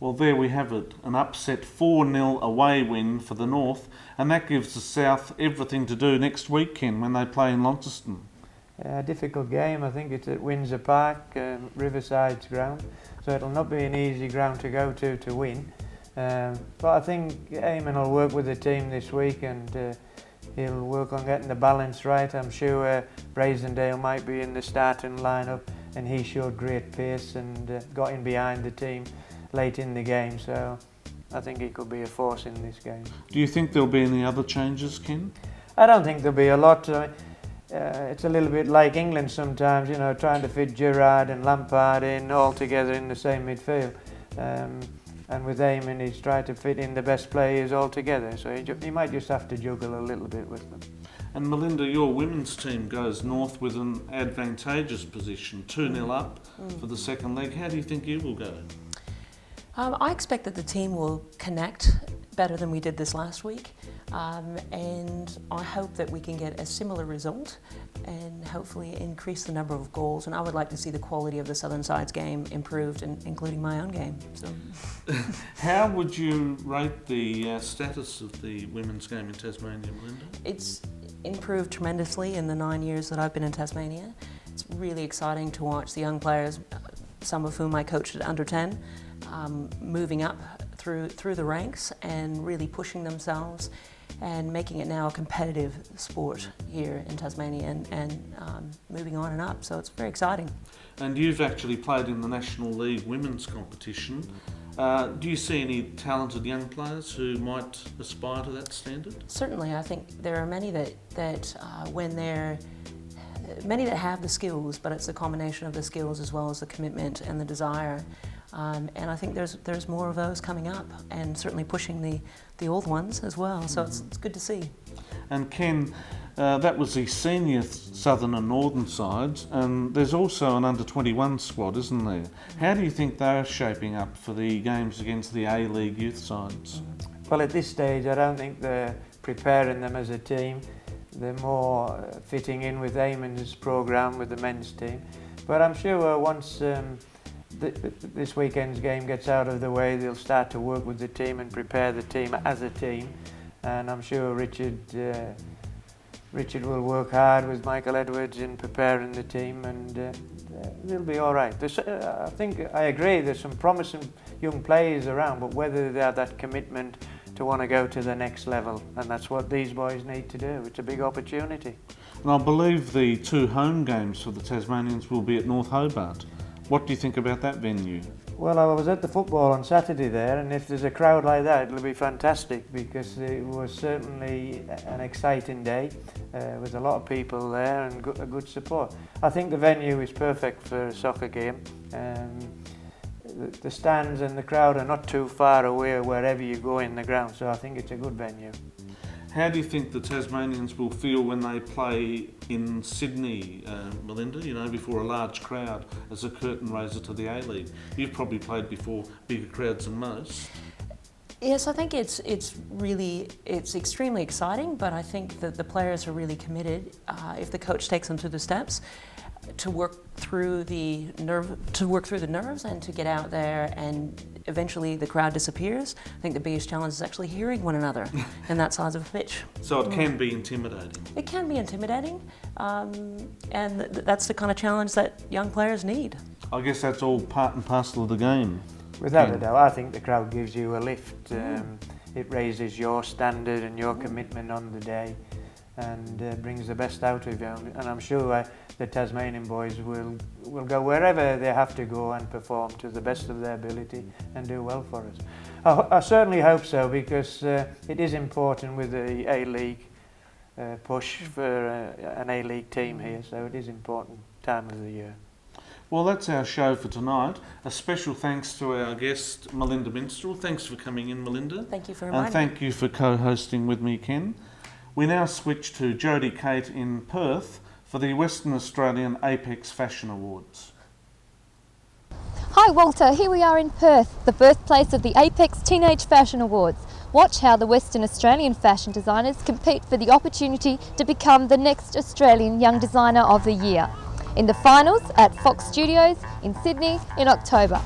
Well, there we have it, an upset 4-0 away win for the North, and that gives the South everything to do next weekend when they play in Launceston. A difficult game. I think it's at Windsor Park, Riverside's ground, so it'll not be an easy ground to go to win. But I think Eamon will work with the team this week, and he'll work on getting the balance right. I'm sure Brazendale might be in the starting lineup, and he showed great pace and got in behind the team late in the game, so I think he could be a force in this game. Do you think there'll be any other changes, Ken? I don't think there'll be a lot. It's a little bit like England sometimes, trying to fit Gerrard and Lampard in all together in the same midfield. And with Eamon, he's tried to fit in the best players all together, so he might just have to juggle a little bit with them. And Melinda, your women's team goes north with an advantageous position, 2-0 up for the second leg. How do you think you will go? I expect that the team will connect better than we did this last week, and I hope that we can get a similar result and hopefully increase the number of goals. And I would like to see the quality of the Southern Side's game improved, including my own game. So, how would you rate the status of the women's game in Tasmania, Melinda? It's improved tremendously in the 9 years that I've been in Tasmania. It's really exciting to watch the young players, some of whom I coached at under 10, moving up through the ranks and really pushing themselves and making it now a competitive sport here in Tasmania and moving on and up. So it's very exciting. And you've actually played in the National League women's competition. Do you see any talented young players who might aspire to that standard? Certainly, I think there are many that when they're many that have the skills, but it's a combination of the skills as well as the commitment and the desire. And I think there's more of those coming up, and certainly pushing the old ones as well. So it's good to see. And Ken, that was the senior southern and northern sides, and there's also an under-21 squad, isn't there? How do you think they're shaping up for the games against the A-League youth sides? Well, at this stage, I don't think they're preparing them as a team. They're more fitting in with Eamon's programme with the men's team. But I'm sure once this weekend's game gets out of the way, they'll start to work with the team and prepare the team as a team. And I'm sure Richard will work hard with Michael Edwards in preparing the team, and they'll be all right. I think I agree, there's some promising young players around, but whether they have that commitment to want to go to the next level, and that's what these boys need to do. It's a big opportunity. And I believe the 2 home games for the Tasmanians will be at North Hobart. What do you think about that venue? Well, I was at the football on Saturday there, and if there's a crowd like that, it'll be fantastic, because it was certainly an exciting day with a lot of people there and a good support. I think the venue is perfect for a soccer game. The stands and the crowd are not too far away wherever you go in the ground, so I think it's a good venue. How do you think the Tasmanians will feel when they play in Sydney, Melinda, before a large crowd as a curtain raiser to the A-League? You've probably played before bigger crowds than most. Yes, I think it's extremely exciting, but I think that the players are really committed, if the coach takes them through the steps, to work through the nerves and to get out there, and eventually the crowd disappears. I think the biggest challenge is actually hearing one another in that size of a pitch. So it can be intimidating. It can be intimidating, and that's the kind of challenge that young players need. I guess that's all part and parcel of the game. Without a doubt, I think the crowd gives you a lift. It raises your standard and your commitment on the day, and brings the best out of you. And I'm sure the Tasmanian boys will go wherever they have to go and perform to the best of their ability and do well for us. I certainly hope so, because it is important with the A-League push for an A-League team here, so it is important time of the year. Well, that's our show for tonight. A special thanks to our guest, Melinda Minstrel. Thanks for coming in, Melinda. Thank you for inviting me. And thank you for co-hosting with me, Ken. We now switch to Jodie Kate in Perth for the Western Australian Apex Fashion Awards. Hi Walter, here we are in Perth, the birthplace of the Apex Teenage Fashion Awards. Watch how the Western Australian fashion designers compete for the opportunity to become the next Australian Young Designer of the Year, in the finals at Fox Studios in Sydney in October.